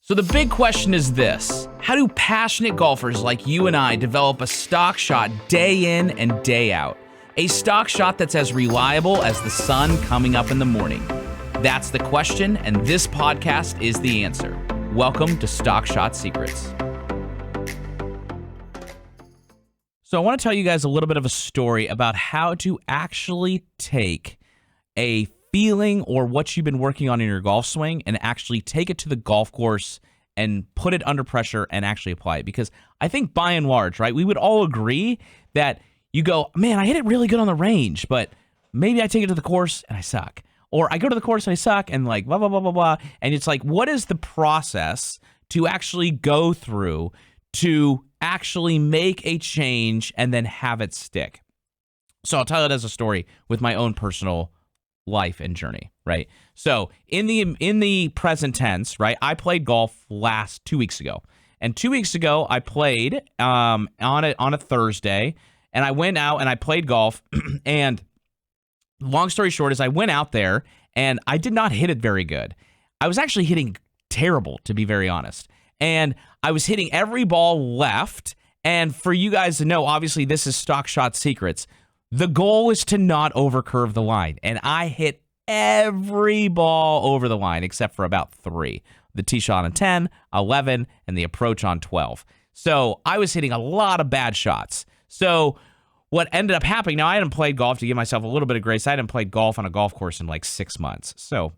So the big question is this: how do passionate golfers like you and I develop a stock shot day in and day out? A stock shot that's as reliable as the sun coming up in the morning. That's the question, and this podcast is the answer. Welcome to Stock Shot Secrets. So I want to tell you guys a little bit of a story about how to actually take a feeling or what you've been working on in your golf swing and actually take it to the golf course and put it under pressure and actually apply it. Because I think by and large, right, we would all agree that you go, man, I hit it really good on the range, but maybe I take it to the course and I suck. Or I go to the course and I suck and like blah, blah, blah, blah, blah. And it's like, what is the process to actually go through to actually make a change and then have it stick? So I'll tell it as a story with my own personal life and journey, right? So in the present tense, right, I played golf 2 weeks ago. And 2 weeks ago, I played on a Thursday, and I went out and I played golf. And long story short is I went out there and I did not hit it very good. I was actually hitting terrible, to be very honest. And I was hitting every ball left. And for you guys to know, obviously this is Stock Shot Secrets. The goal is to not overcurve the line. And I hit every ball over the line except for about 3. The tee shot on 10, 11, and the approach on 12. So I was hitting a lot of bad shots. So what ended up happening, now I hadn't played golf, to give myself a little bit of grace. I hadn't played golf on a golf course in like 6 months. So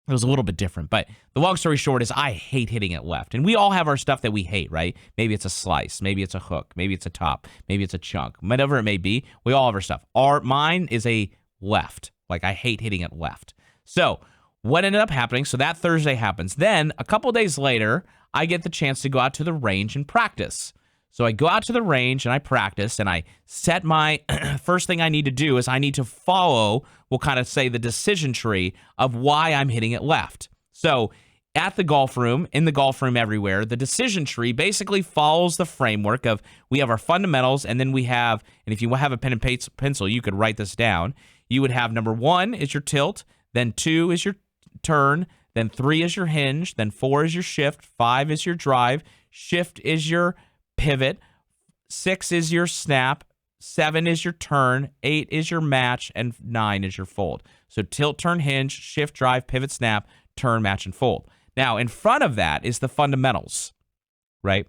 it was a little bit different. But the long story short is I hate hitting it left. And we all have our stuff that we hate, right? Maybe it's a slice. Maybe it's a hook. Maybe it's a top. Maybe it's a chunk. Whatever it may be, we all have our stuff. Mine is a left. Like I hate hitting it left. So what ended up happening, so that Thursday happens. Then a couple days later, I get the chance to go out to the range and practice. So I go out to the range and I practice and I set my first thing I need to do is I need to follow, we'll kind of say, the decision tree of why I'm hitting it left. So at the golf room, in the golf room everywhere, the decision tree basically follows the framework of we have our fundamentals, and then we have, and if you have a pen and pencil, you could write this down. You would have number 1 is your tilt, then 2 is your turn, then 3 is your hinge, then 4 is your shift, 5 is your drive, shift is your pivot, 6 is your snap, 7 is your turn, 8 is your match, and 9 is your fold. So tilt, turn, hinge, shift, drive, pivot, snap, turn, match, and fold. Now, in front of that is the fundamentals, right?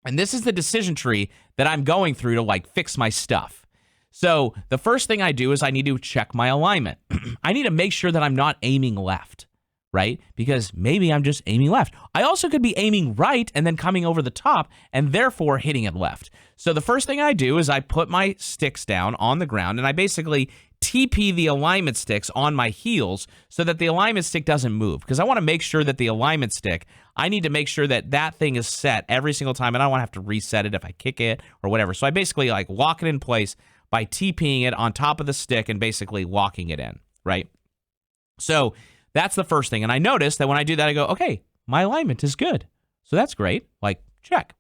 And this is the decision tree that I'm going through to like fix my stuff. So the first thing I do is I need to check my alignment. I need to make sure that I'm not aiming left, right? Because maybe I'm just aiming left. I also could be aiming right and then coming over the top and therefore hitting it left. So the first thing I do is I put my sticks down on the ground and I basically TP the alignment sticks on my heels so that the alignment stick doesn't move. Because I want to make sure that the alignment stick, I need to make sure that that thing is set every single time, and I don't want to have to reset it if I kick it or whatever. So I basically like lock it in place by TPing it on top of the stick and basically locking it in, right? So that's the first thing. And I noticed that when I do that, I go, okay, my alignment is good. So that's great. Like, check.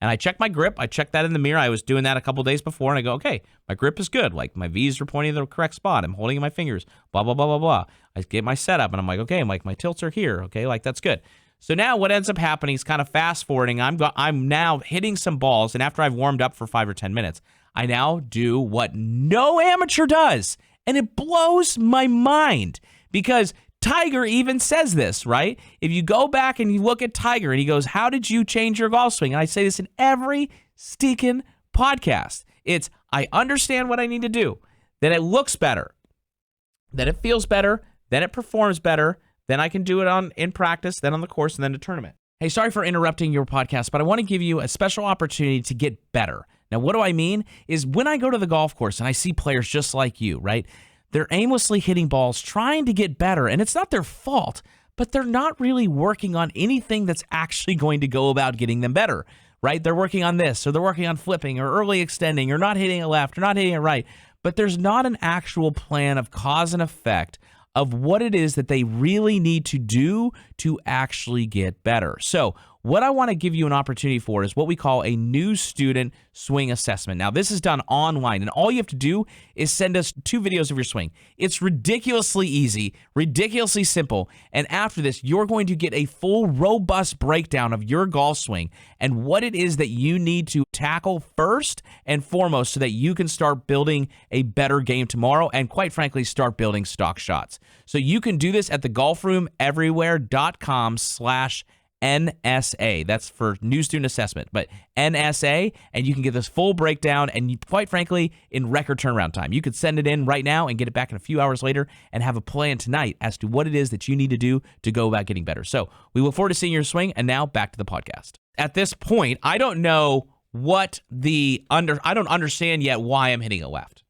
And I check my grip. I check that in the mirror. I was doing that a couple days before, and I go, okay, my grip is good. Like, my V's are pointing to the correct spot. I'm holding in my fingers, blah, blah, blah, blah, blah. I get my setup, and I'm like, okay, my tilts are here. Okay, like, that's good. So now what ends up happening is kind of fast-forwarding. I'm now hitting some balls, and after I've warmed up for 5 or 10 minutes, I now do what no amateur does, and it blows my mind because Tiger even says this, right? If you go back and you look at Tiger and he goes, how did you change your golf swing? And I say this in every stinking podcast. It's, I understand what I need to do. Then it looks better. Then it feels better. Then it performs better. Then I can do it in practice, then on the course, and then the tournament. Hey, sorry for interrupting your podcast, but I want to give you a special opportunity to get better. Now, what do I mean? Is when I go to the golf course and I see players just like you, right? They're aimlessly hitting balls, trying to get better, and it's not their fault, but they're not really working on anything that's actually going to go about getting them better, right? They're working on this, or they're working on flipping, or early extending, or not hitting it left, or not hitting it right, but there's not an actual plan of cause and effect of what it is that they really need to do to actually get better. So what I want to give you an opportunity for is what we call a new student swing assessment. Now, this is done online, and all you have to do is send us 2 videos of your swing. It's ridiculously easy, ridiculously simple, and after this, you're going to get a full, robust breakdown of your golf swing and what it is that you need to tackle first and foremost so that you can start building a better game tomorrow and, quite frankly, start building stock shots. So you can do this at thegolfroomeverywhere.com/NSA. That's for new student assessment, but NSA, and you can get this full breakdown and, you, quite frankly, in record turnaround time. You could send it in right now and get it back in a few hours later and have a plan tonight as to what it is that you need to do to go about getting better. So we look forward to seeing your swing, and now back to the podcast. At this point, I don't know I don't understand yet why I'm hitting it left,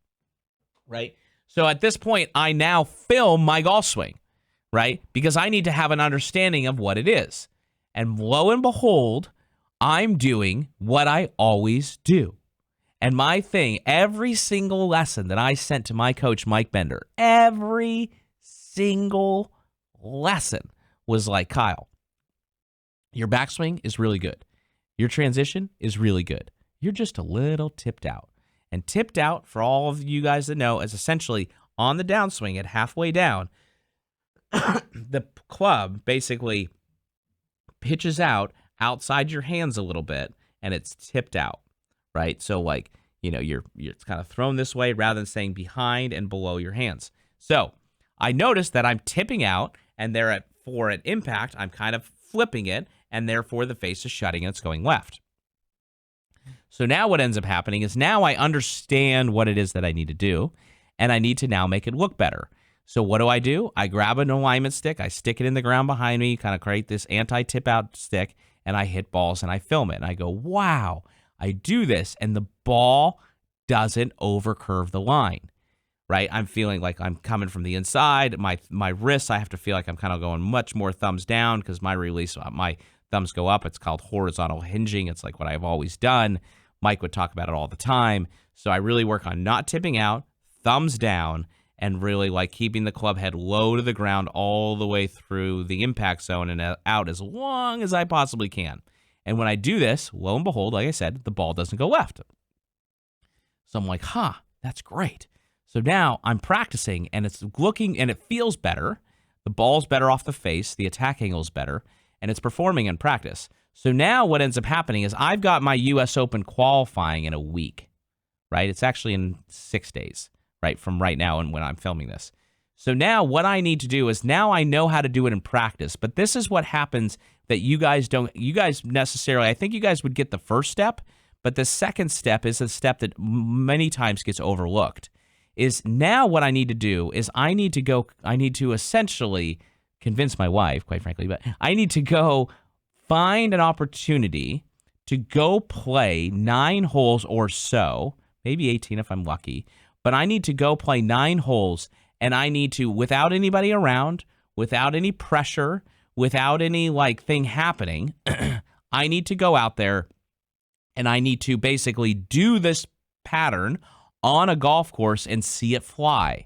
right? So at this point, I now film my golf swing, right? Because I need to have an understanding of what it is. And lo and behold, I'm doing what I always do. And my thing, every single lesson that I sent to my coach, Mike Bender, every single lesson was like, Kyle, your backswing is really good. Your transition is really good. You're just a little tipped out. And tipped out, for all of you guys that know, is essentially on the downswing at halfway down, the club basically pitches out outside your hands a little bit, and it's tipped out, right? So, like, you know, it's kind of thrown this way rather than staying behind and below your hands. So I noticed that I'm tipping out, and for an impact, I'm kind of flipping it, and therefore the face is shutting and it's going left. So now what ends up happening is now I understand what it is that I need to do, and I need to now make it look better. So what do? I grab an alignment stick, I stick it in the ground behind me, kind of create this anti-tip out stick, and I hit balls and I film it. And I go, wow, I do this, and the ball doesn't overcurve the line, right? I'm feeling like I'm coming from the inside. My wrists, I have to feel like I'm kind of going much more thumbs down because my release, my thumbs go up. It's called horizontal hinging. It's like what I've always done. Mike would talk about it all the time. So I really work on not tipping out, thumbs down, and really like keeping the club head low to the ground all the way through the impact zone and out as long as I possibly can. And when I do this, lo and behold, like I said, the ball doesn't go left. So I'm like, that's great. So now I'm practicing, and it's looking, and it feels better. The ball's better off the face. The attack angle's better, and it's performing in practice. So now what ends up happening is I've got my U.S. Open qualifying in a week, right? It's actually in 6 days, right, from right now and when I'm filming this. So now what I need to do is now I know how to do it in practice, but this is what happens that you guys necessarily, I think you guys would get the first step, but the second step is a step that many times gets overlooked, is now what I need to do is I need to essentially convince my wife, quite frankly, but I need to go find an opportunity to go play 9 holes or so, maybe 18 if I'm lucky, but I need to go play 9 holes, and I need to, without anybody around, without any pressure, without any like thing happening, I need to go out there and I need to basically do this pattern on a golf course and see it fly.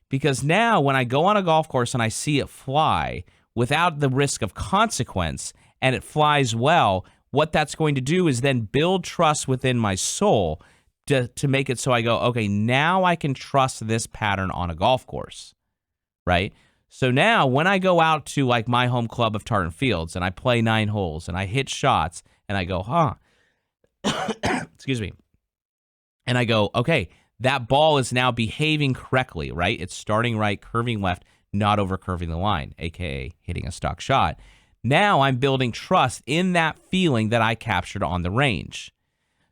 Because now when I go on a golf course and I see it fly without the risk of consequence, and it flies well, what that's going to do is then build trust within my soul to make it so I go, okay, now I can trust this pattern on a golf course, right? So now when I go out to like my home club of Tartan Fields and I play 9 holes and I hit shots and I go, excuse me, and I go, okay, that ball is now behaving correctly, right? It's starting right, curving left, not over curving the line, aka hitting a stock shot. Now I'm building trust in that feeling that I captured on the range.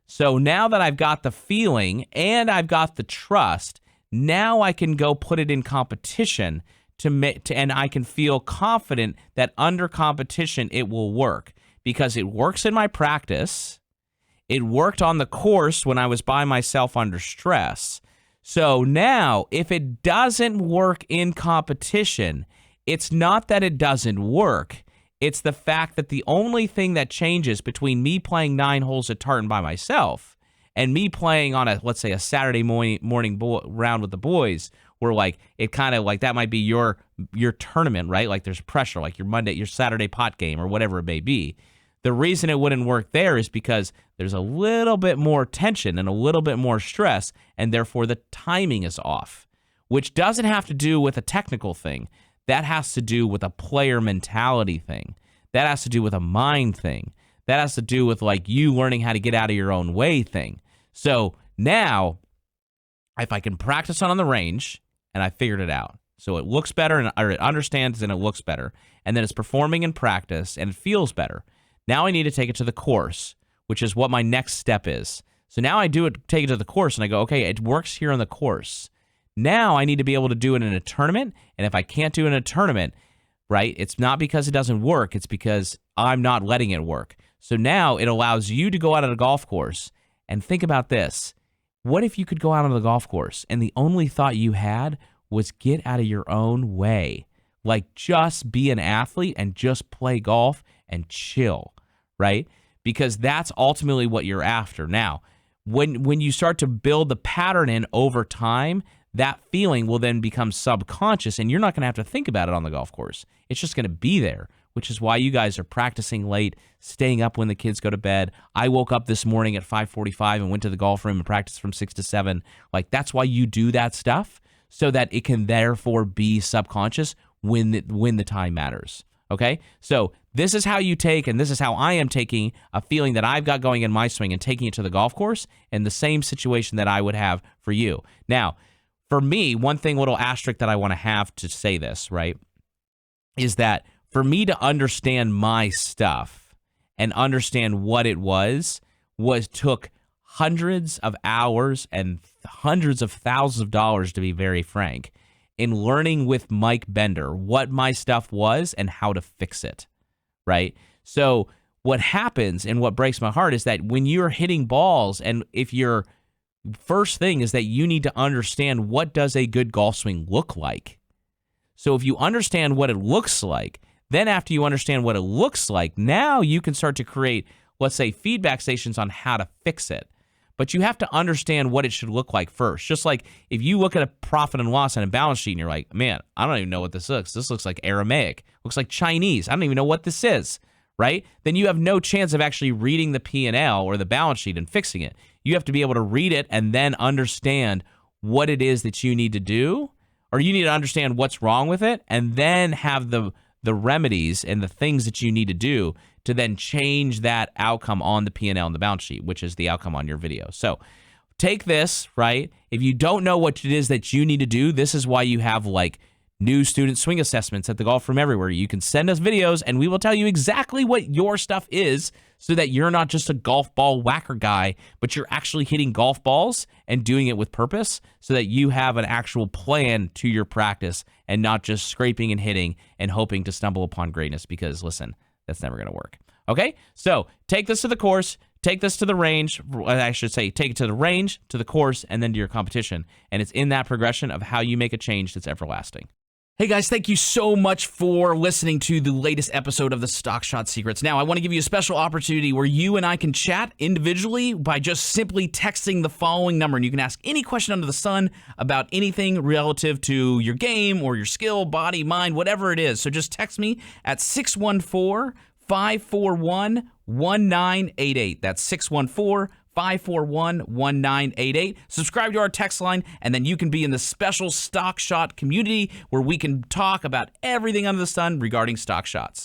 So now that I've got the feeling and I've got the trust, now I can go put it in competition and I can feel confident that under competition it will work because it works in my practice. It worked on the course when I was by myself under stress. So now if it doesn't work in competition, it's not that it doesn't work. It's the fact that the only thing that changes between me playing 9 holes at Tartan by myself and me playing on let's say a Saturday morning round with the boys, where like it kind of like that might be your tournament, right? Like there's pressure, like your Saturday pot game or whatever it may be. The reason it wouldn't work there is because there's a little bit more tension and a little bit more stress, and therefore the timing is off, which doesn't have to do with a technical thing. That has to do with a player mentality thing. That has to do with a mind thing. That has to do with like you learning how to get out of your own way thing. So now, if I can practice on the range and I figured it out, so it looks better or it understands and it looks better, and then it's performing in practice and it feels better. Now I need to take it to the course, which is what my next step is. So now I take it to the course and I go, okay, it works here on the course. Now I need to be able to do it in a tournament. And if I can't do it in a tournament, right, it's not because it doesn't work. It's because I'm not letting it work. So now it allows you to go out on a golf course and think about this. What if you could go out on the golf course and the only thought you had was get out of your own way? Like just be an athlete and just play golf and chill, right? Because that's ultimately what you're after. Now, when you start to build the pattern in over time, that feeling will then become subconscious, and you're not going to have to think about it on the golf course. It's just going to be there, which is why you guys are practicing late, staying up when the kids go to bed. I woke up this morning at 5:45 and went to the golf room and practiced from 6 to 7. Like, that's why you do that stuff, so that it can therefore be subconscious when the time matters. Okay? So this is how you take, and this is how I am taking a feeling that I've got going in my swing and taking it to the golf course in the same situation that I would have for you. Now, for me, one thing, little asterisk that I want to have to say this, right, is that for me to understand my stuff and understand what it was took hundreds of hours and hundreds of thousands of dollars, to be very frank, in learning with Mike Bender what my stuff was and how to fix it, right? So what happens and what breaks my heart is that when you're hitting balls, and if your first thing is that you need to understand, what does a good golf swing look like? So if you understand what it looks like, then after you understand what it looks like, now you can start to create, let's say, feedback stations on how to fix it. But you have to understand what it should look like first. Just like if you look at a profit and loss and a balance sheet and you're like, man, I don't even know what this looks. This looks like Aramaic. Looks like Chinese. I don't even know what this is, right? Then you have no chance of actually reading the P&L or the balance sheet and fixing it. You have to be able to read it and then understand what it is that you need to do, or you need to understand what's wrong with it, and then have the remedies and the things that you need to do to then change that outcome on the P&L and the balance sheet, which is the outcome on your video. So take this, right? If you don't know what it is that you need to do, this is why you have like new student swing assessments at the Golf Room Everywhere. You can send us videos and we will tell you exactly what your stuff is, so that you're not just a golf ball whacker guy, but you're actually hitting golf balls and doing it with purpose, so that you have an actual plan to your practice and not just scraping and hitting and hoping to stumble upon greatness, because listen, that's never going to work. Okay? So take this to the course, take this to the range. I should say, take it to the range, to the course, and then to your competition. And it's in that progression of how you make a change that's everlasting. Hey guys, thank you so much for listening to the latest episode of the Stock Shot Secrets. Now, I want to give you a special opportunity where you and I can chat individually by just simply texting the following number, and you can ask any question under the sun about anything relative to your game or your skill, body, mind, whatever it is. So just text me at 614-541-1988. That's 614-541-1988. Subscribe to our text line, and then you can be in the special Stock Shot community where we can talk about everything under the sun regarding stock shots.